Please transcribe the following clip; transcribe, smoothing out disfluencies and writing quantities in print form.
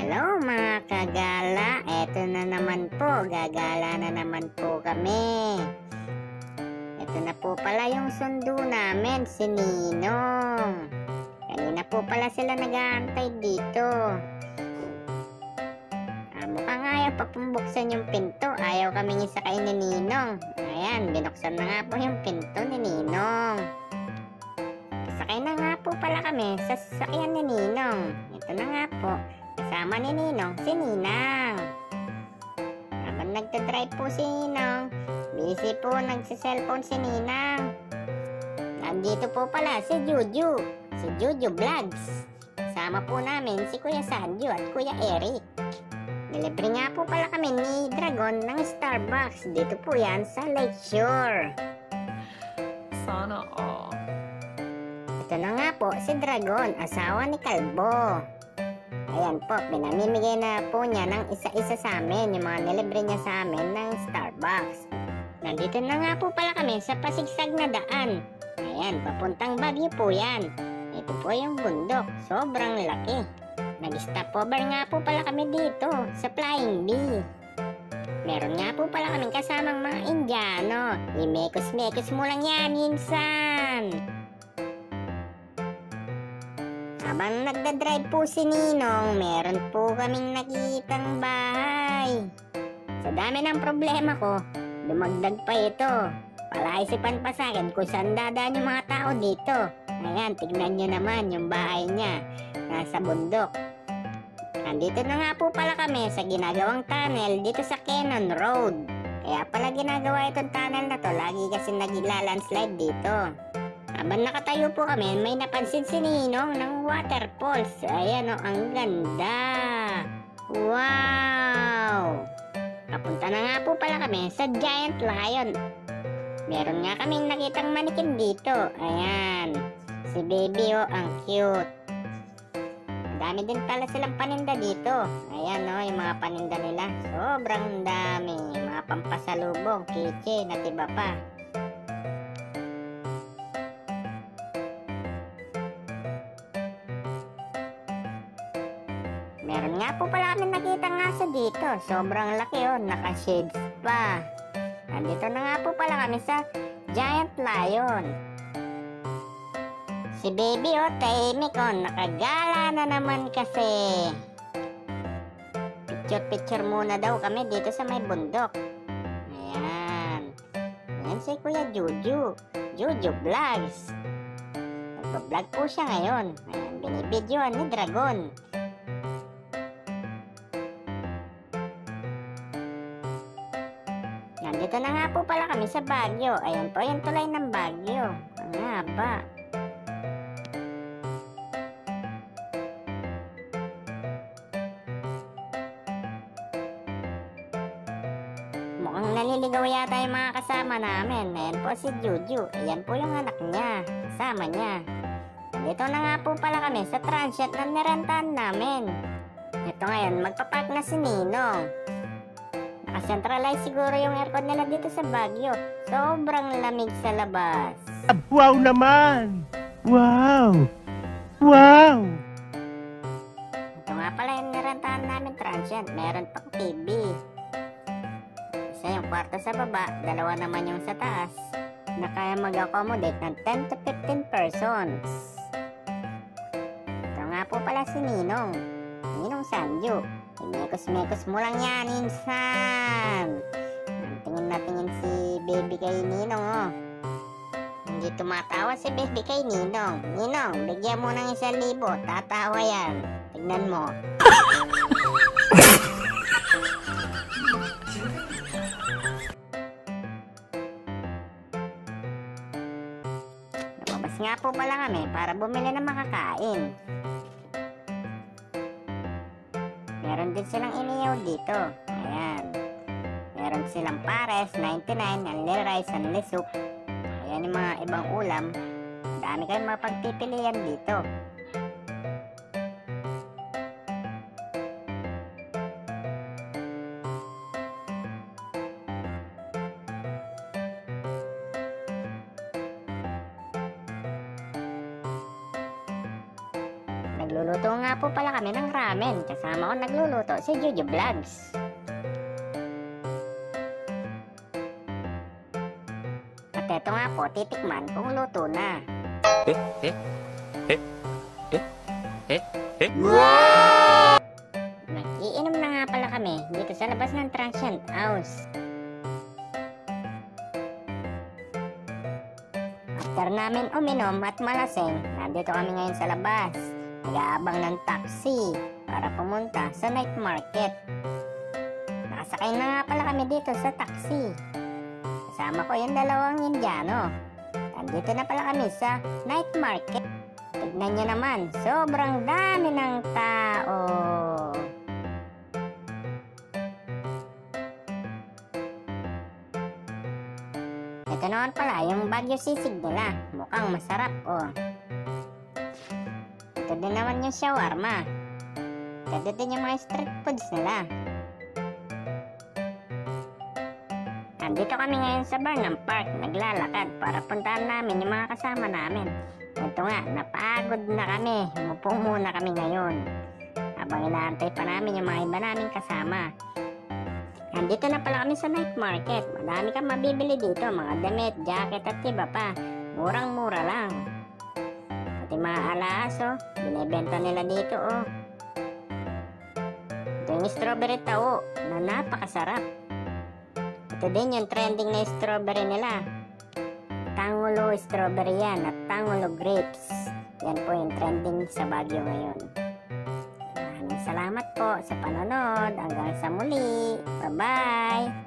Hello mga kagala, eto na naman po, gagala na naman po kami. Eto na po pala yung sundo namin, si Ninong. Kanina po pala sila nag-aantay dito. Mukhang ayaw pa pumbuksan yung pinto, ayaw kaming isakay ni Ninong. Ayan, binuksan na nga po yung pinto ni Ninong. Sakay na nga po pala kami sa sasakyan ni Ninong. Ito na nga po. Kasama ni Ninong, si Ninang. Habang nagdadrive po si Ninong, busy po nagsiselfone si Ninang. Nandito po pala si Juju, si Juju Vlogs. Kasama po namin si Kuya Sanjo at Kuya Eric. Nilibre nga po pala kami ni Dragon ng Starbucks. Dito po yan sa Lakeshore. Sana all. Ito na nga po si Dragon, asawa ni Kalbo. Ayan po, pinamimigay na po niya ng isa-isa sa amin, yung mga nilibre niya sa amin ng Starbucks. Nandito na nga po pala kami sa pasigsag na daan. Ayan, papuntang Baguio po yan. Ito po yung bundok, sobrang laki. Nag-stopover nga po pala kami dito sa Flying Bee. Meron nga po pala kaming kasamang mga Indiano. Imekos-mekos mo lang yan, minsan. Habang nagdadrive po si Ninong, meron po kaming nakitang bahay. Sa dami ng problema ko, dumagdag pa ito. Palaisipan pa sa akin kung saan dadaan yung mga tao dito. Ayan, tignan nyo naman yung bahay niya. Nasa bundok. Nandito na nga po pala kami sa ginagawang tunnel dito sa Cannon Road. Kaya pala ginagawa itong tunnel na to, lagi kasi naglalandslide dito. Habang nakatayo po kami, may napansin si Ninong ng waterfalls. Ayan o, ang ganda. Wow! Kapunta na nga po pala kami sa Giant Lion. Meron nga kaming nakitang manikin dito. Ayan. Si Baby o, ang cute. Dami din pala silang paninda dito. Ayan o, yung mga paninda nila. Sobrang dami. Mga pampasalubong, kitchen at iba pa. Meron nga po pala kami nakita ng aso dito. Sobrang laki o, naka-shades pa. Nandito na nga po pala kami sa Giant Lion. Si Baby o, tahimik o, nakagala na naman kasi. Picture-picture muna daw kami dito sa may bundok. Ayan. Ayan si Kuya Juju. Juju Vlogs. Nagpa-vlog po siya ngayon. Ayan, binibidyoan ni Dragon. Nandito na nga po pala kami sa Baguio. Ayan po yung tulay ng Baguio. Ang haba. Mukhang naliligaw yata yung mga kasama namin. Ayan po si Juju. Ayan po yung anak niya. Kasama niya. Nandito na nga po pala kami sa transient na nirentahan namin. Ito ngayon, magpapark na si Ninong. Naka-centralize siguro yung aircon nila dito sa Baguio. Sobrang lamig sa labas. Wow naman! Wow! Wow! Ito nga pala yung nirentahan namin transient. Meron pang TV. Isa yung kwarto sa baba, dalawa naman yung sa taas, na kaya mag-accommodate ng 10 to 15 persons. Ito nga po pala si Ninong. Ninong Sanjo. Mekos-mekos mo lang yan, insan. Tingin na tingin si Baby kay Ninong, oh. Hindi tumatawa si Baby kay Ninong. Ninong, bigyan mo ng 1,000. Tatawa yan. Tignan mo. Lumabas nga po pala kami para bumili ng makakain. Meron din silang iniyaw dito. Ayan. Meron silang pares, 99, only rice, only soup. Ayan yung mga ibang ulam. Dami kayong mapagpipilian dito. Magluluto nga po pala kami ng ramen. Kasama ko nagluluto si Juju Vlogs. At eto nga po, titikman kung luto na. Nagiinom na nga pala kami dito sa labas ng Transient House. After namin uminom at malasing, nandito kami ngayon sa labas. Nag-aabang ng taxi para pumunta sa night market. Nakasakay na nga pala kami dito sa taxi. Kasama ko yung dalawang Indiano. Nandito na pala kami sa night market. Tignan nyo naman, sobrang dami ng tao. Ito naman pala yung Baguio sisig nila. Mukhang masarap, oh. Ito din naman yung shawarma. Ito din yung mga street foods nila. Nandito kami ngayon sa Burnham Park. Naglalakad para puntahan namin yung mga kasama namin. Ito nga, napagod na kami. Umupo muna kami ngayon habang inaantay pa namin yung mga iba naming kasama. Nandito na pala kami sa night market. Madami kang mabibili dito. Mga damit, jacket at iba pa. Murang-mura lang. At yung mga alas, oh, binibenta nila dito, oh. Ito yung strawberry tao na napakasarap. Ito din yung trending na strawberry nila. Tangulo strawberry yan at Tangulo grapes. Yan po yung trending sa Baguio ngayon. Maraming salamat po sa panonood. Hanggang sa muli. Bye-bye!